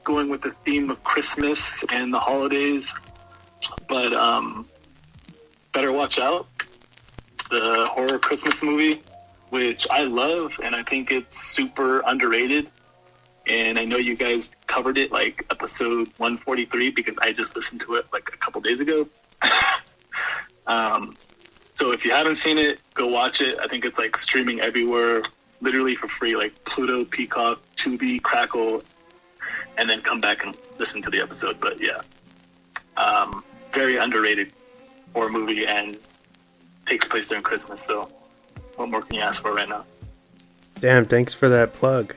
going with the theme of Christmas and the holidays, but better watch out. The horror Christmas movie, which I love, and I think it's super underrated. And I know you guys covered it like episode 143 because I just listened to it like a couple days ago. So if you haven't seen it, go watch it. I think it's like streaming everywhere, literally for free, like Pluto, Peacock, Tubi, Crackle, and then come back and listen to the episode. But yeah, very underrated horror movie and takes place during Christmas. So what more can you ask for right now? Damn, thanks for that plug.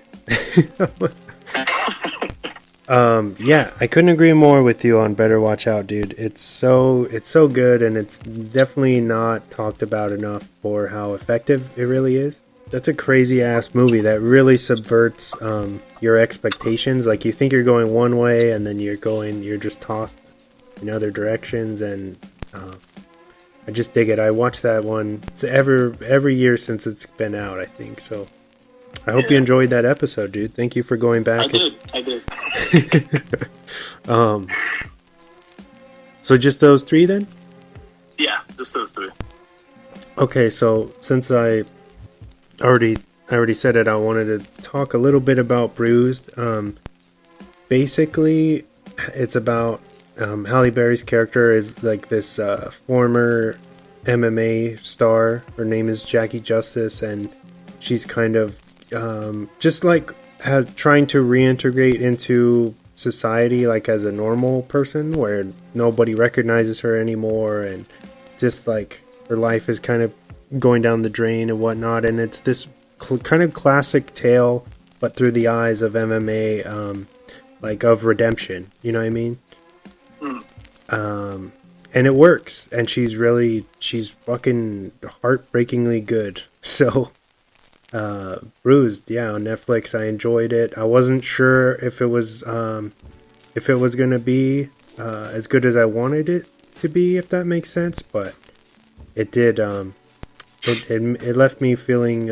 Yeah, I couldn't agree more with you on Better Watch Out, dude. It's so good, and it's definitely not talked about enough for how effective it really is. That's a crazy ass movie that really subverts your expectations. Like, you think you're going one way, and then you're just tossed in other directions, and I just dig it. I watch that one every year since it's been out, I think. So I hope you enjoyed that episode, dude. Thank you for going back. I did. So just those three then? Yeah, just those three. Okay, so since I already said it, I wanted to talk a little bit about Bruised. Basically, it's about Halle Berry's character is like this former MMA star. Her name is Jackie Justice, and she's kind of just like trying to reintegrate into society, like as a normal person, where nobody recognizes her anymore, and just like her life is kind of going down the drain and whatnot. And it's this kind of classic tale, but through the eyes of MMA, like of redemption. You know what I mean? And it works, and she's fucking heartbreakingly good. So Bruised, yeah, on Netflix. I enjoyed it. I wasn't sure if it was gonna be as good as I wanted it to be, if that makes sense, but it did. It left me feeling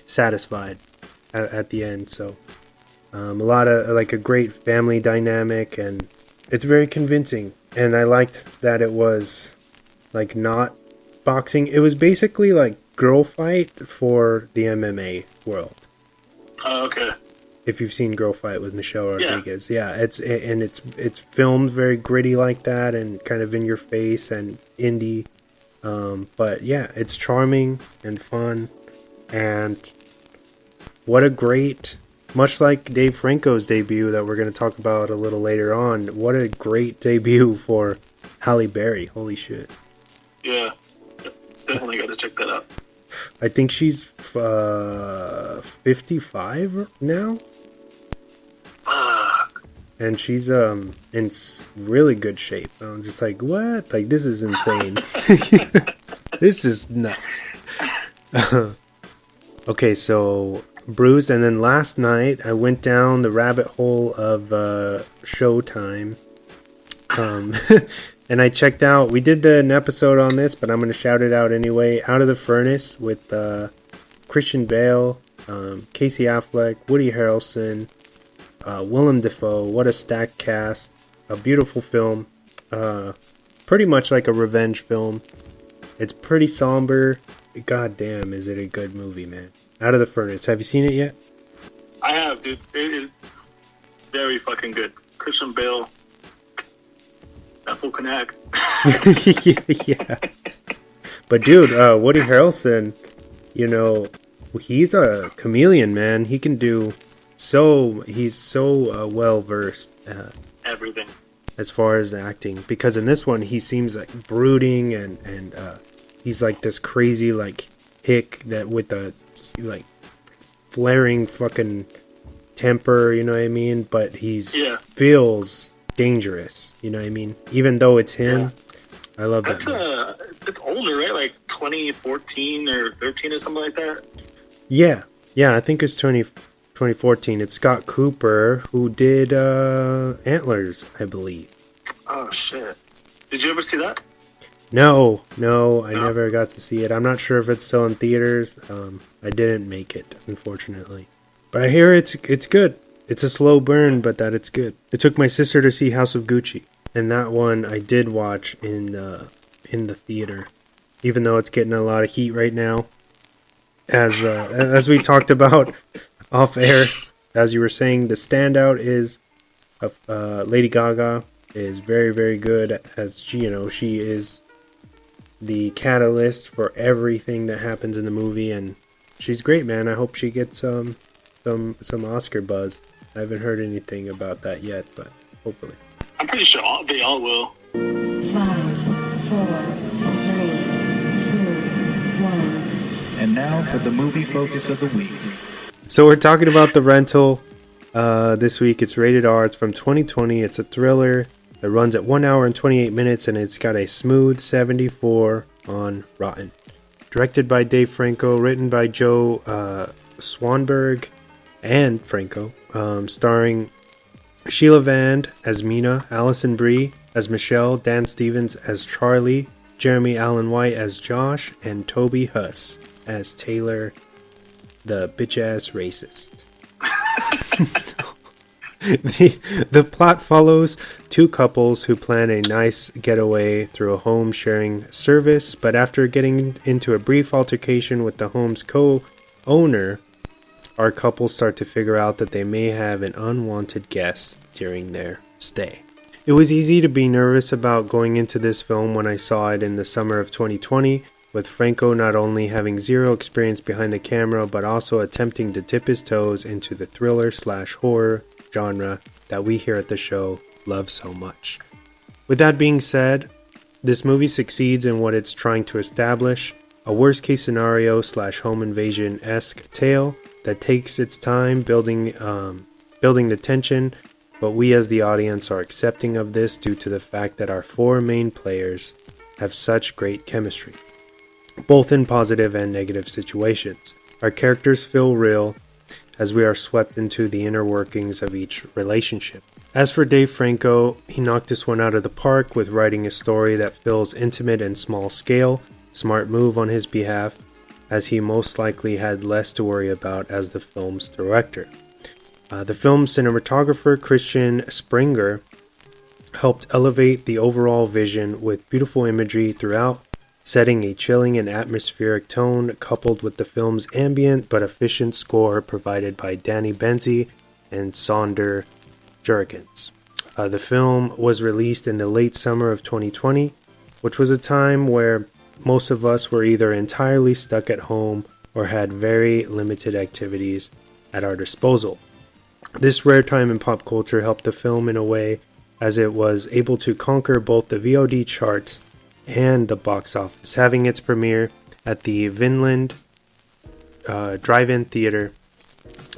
satisfied at the end. So a lot of like a great family dynamic, and it's very convincing. And I liked that it was like not boxing. It was basically like Girl Fight for the MMA world. Oh, okay. If you've seen Girl Fight with Michelle Rodriguez, yeah, it's filmed very gritty like that, and kind of in your face and indie. But yeah, it's charming and fun, and what a great, much like Dave Franco's debut that we're going to talk about a little later on, what a great debut for Halle Berry. Holy shit. Yeah, definitely got to check that out. I think she's 55 now. And she's in really good shape. I'm just like, what? Like, this is insane. This is nuts. Okay, so Bruised, and then last night I went down the rabbit hole of Showtime. And I checked out, we did an episode on this, but I'm going to shout it out anyway. Out of the Furnace with Christian Bale, Casey Affleck, Woody Harrelson, Willem Dafoe. What a stacked cast. A beautiful film. Pretty much like a revenge film. It's pretty somber. God damn, is it a good movie, man. Out of the Furnace. Have you seen it yet? I have, dude. It is very fucking good. Christian Bale. That fool can act. Yeah. But dude, Woody Harrelson, you know, he's a chameleon, man. He can do he's so well versed everything as far as acting, because in this one he seems like brooding, and he's like this crazy like hick that with a like flaring fucking temper, you know what I mean? But feels dangerous, you know what I mean? Even though it's him. Yeah. I love that. It's older, right? Like 2014 or 13 or something like that. Yeah, I think it's 2014. It's Scott Cooper who did Antlers, I believe. Oh shit! Did you ever see that? No, I never got to see it. I'm not sure if it's still in theaters. I didn't make it, unfortunately. But I hear it's good. it's a slow burn, but that it's good. It took my sister to see House of Gucci, and that one I did watch in the theater, even though it's getting a lot of heat right now. As we talked about off air, as you were saying, the standout is Lady Gaga is very, very good, as she is the catalyst for everything that happens in the movie, and she's great, man. I hope she gets some Oscar buzz. I haven't heard anything about that yet, but hopefully. I'm pretty sure they all will. 5, 4, 3, 2, 1. And now for the movie focus of the week. So we're talking about The Rental. This week it's rated R. It's from 2020. It's a thriller. It runs at 1 hour and 28 minutes, and it's got a smooth 74 on Rotten. Directed by Dave Franco, written by Joe Swanberg and Franco, starring Sheila Vand as Mina, Alison Brie as Michelle, Dan Stevens as Charlie, Jeremy Allen White as Josh, and Toby Huss as Taylor, the bitch-ass racist. The plot follows two couples who plan a nice getaway through a home sharing service, but after getting into a brief altercation with the home's co-owner, our couples start to figure out that they may have an unwanted guest during their stay. It was easy to be nervous about going into this film when I saw it in the summer of 2020, with Franco not only having zero experience behind the camera, but also attempting to dip his toes into the thriller/horror genre that we here at the show love so much. With that being said, this movie succeeds in what it's trying to establish, a worst case scenario /home invasion-esque tale that takes its time building the tension, but we as the audience are accepting of this due to the fact that our four main players have such great chemistry, both in positive and negative situations. Our characters feel real as we are swept into the inner workings of each relationship. As for Dave Franco, he knocked this one out of the park with writing a story that feels intimate and small scale. Smart move on his behalf, as he most likely had less to worry about as the film's director. The film's cinematographer, Christian Springer, helped elevate the overall vision with beautiful imagery throughout, setting a chilling and atmospheric tone coupled with the film's ambient but efficient score provided by Danny Benzi and Sonder Jurgens. The film was released in the late summer of 2020, which was a time where most of us were either entirely stuck at home or had very limited activities at our disposal. This rare time in pop culture helped the film in a way as it was able to conquer both the VOD charts and the box office, having its premiere at the Vinland Drive-In Theater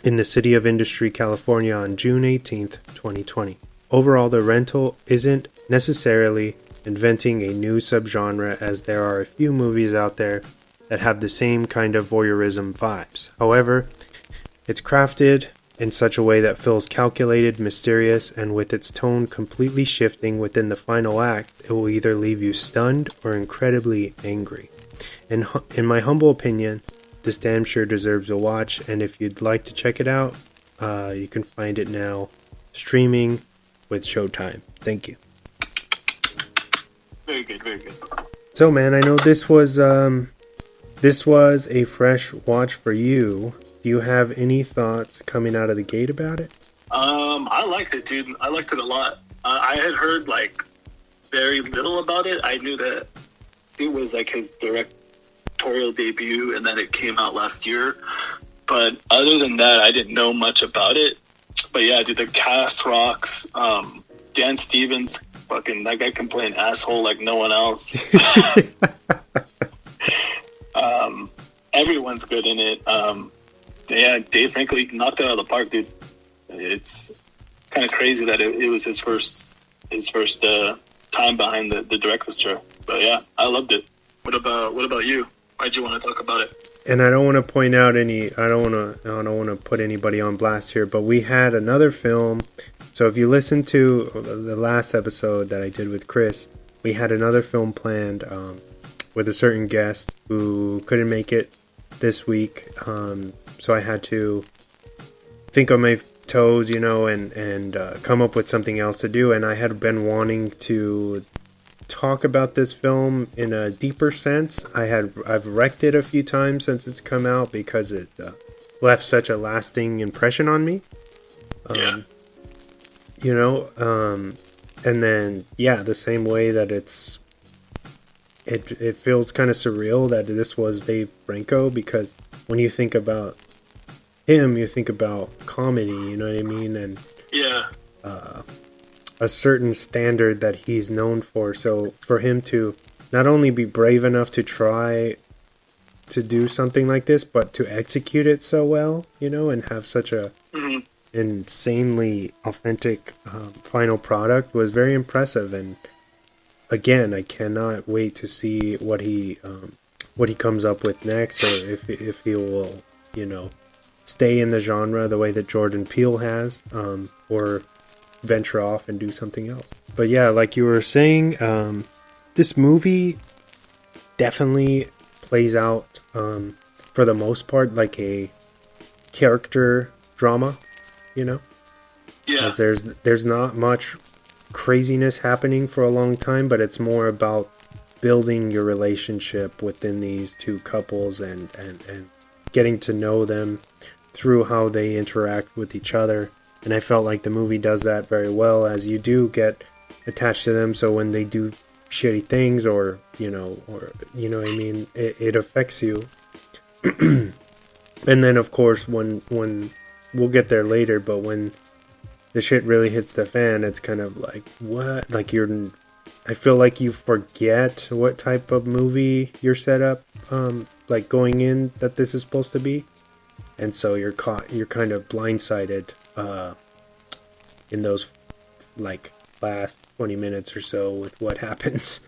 in the City of Industry, California on June 18th, 2020. Overall, The Rental isn't necessarily inventing a new subgenre, as there are a few movies out there that have the same kind of voyeurism vibes. However, it's crafted in such a way that feels calculated, mysterious, and with its tone completely shifting within the final act, it will either leave you stunned or incredibly angry. In my humble opinion, this damn sure deserves a watch, and if you'd like to check it out, you can find it now streaming with Showtime. Thank you. Very good, very good. So, man, I know this was a fresh watch for you. Do you have any thoughts coming out of the gate about it? I liked it, dude. I liked it a lot. I had heard very little about it. I knew that it was his directorial debut, and that it came out last year. But other than that, I didn't know much about it. But yeah, dude, the cast rocks. Dan Stevens, fucking that guy can play an asshole like no one else. Everyone's good in it. Yeah, Dave Franco, he knocked it out of the park, dude. It's kind of crazy that it was his first time behind the director's chair. But yeah, I loved it. What about you? Why'd you want to talk about it? And I don't want to point out I don't want to put anybody on blast here, but we had another film. So if you listen to the last episode that I did with Chris, we had another film planned with a certain guest who couldn't make it this week. So I had to think on my toes, you know, and come up with something else to do. And I had been wanting to talk about this film in a deeper sense. I've wrecked it a few times since it's come out because it left such a lasting impression on me. You know, and then the same way that it feels kind of surreal that this was Dave Franco, because when you think about him, you think about comedy, you know what I mean, and a certain standard that he's known for. So for him to not only be brave enough to try to do something like this, but to execute it so well, you know, and have such a insanely authentic final product was very impressive. And again, I cannot wait to see what he comes up with next, or if he will, you know, stay in the genre the way that Jordan Peele has, or venture off and do something else. But yeah, like you were saying, this movie definitely plays out for the most part like a character drama, you know? Yeah. As there's not much craziness happening for a long time, but it's more about building your relationship within these two couples and getting to know them through how they interact with each other. And I felt like the movie does that very well, as you do get attached to them. So when they do shitty things, or you know what I mean, it affects you. And then of course when we'll get there later, but when the shit really hits the fan, it's kind of like, what? Like I feel like you forget what type of movie you're set up, like going in, that this is supposed to be. And so you're kind of blindsided in those like last 20 minutes or so with what happens.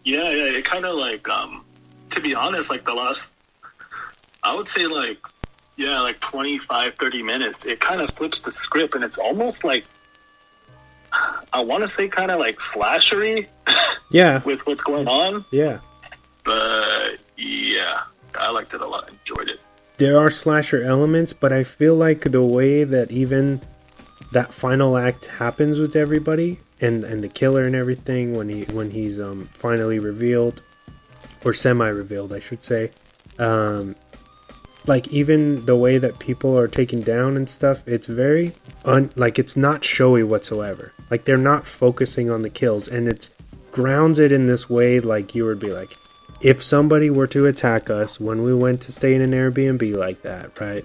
Yeah, it kind of like, to be honest, like the last, I would say like 25, 30 minutes, it kind of flips the script, and it's almost like, I want to say kind of like slashery. Yeah. With what's going on. Yeah. But yeah, I liked it a lot. Enjoyed it. There are slasher elements, but I feel like the way that even that final act happens with everybody and the killer and everything, when he's finally revealed, or semi-revealed, I should say, like even the way that people are taken down and stuff, it's very like it's not showy whatsoever. Like they're not focusing on the kills, and it's grounds it in this way, like you would be like, if somebody were to attack us when we went to stay in an Airbnb like that, right?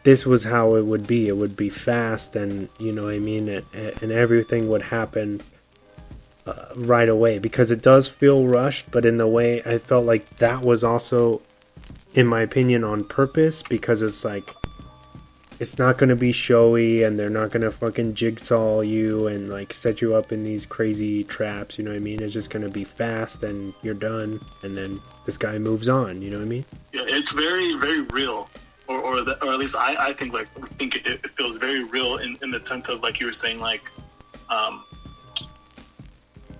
This was how it would be. It would be fast, and you know what I mean, and everything would happen right away, because it does feel rushed, but in the way I felt like that was also, in my opinion, on purpose, because it's like, it's not going to be showy, and they're not going to fucking jigsaw you and like set you up in these crazy traps, you know what I mean? It's just going to be fast and you're done, and then this guy moves on, you know what I mean? Yeah, it's very, very real, or at least I think it feels very real in the sense of, like you were saying, like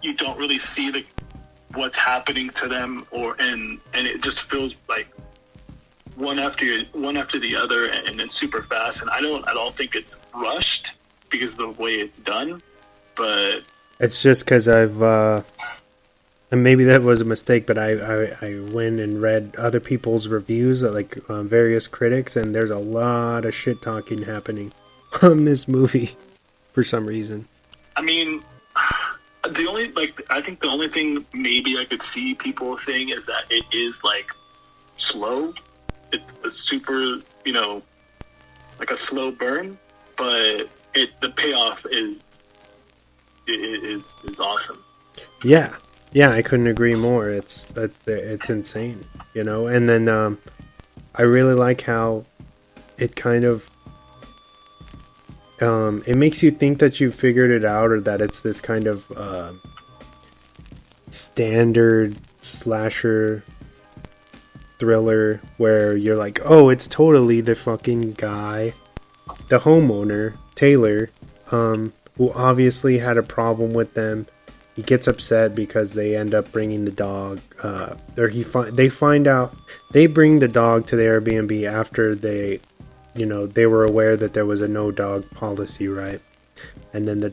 you don't really see what's happening to them, and it just feels like one after the other, and it's super fast. And I don't at all think it's rushed because of the way it's done, but it's just because I've and maybe that was a mistake, but I went and read other people's reviews, like various critics, and there's a lot of shit talking happening on this movie for some reason. I mean, I think the only thing maybe I could see people saying is that it is like slow. It's a super, you know, like a slow burn, but the payoff is awesome. Yeah, I couldn't agree more. It's insane, you know. And then I really like how it kind of it makes you think that you figured it out, or that it's this kind of standard slasher thriller where you're like, oh, it's totally the fucking guy, the homeowner, Taylor, who obviously had a problem with them. He gets upset because they end up bringing the dog, they find out, they bring the dog to the Airbnb after they you know, they were aware that there was a no dog policy, right? And then the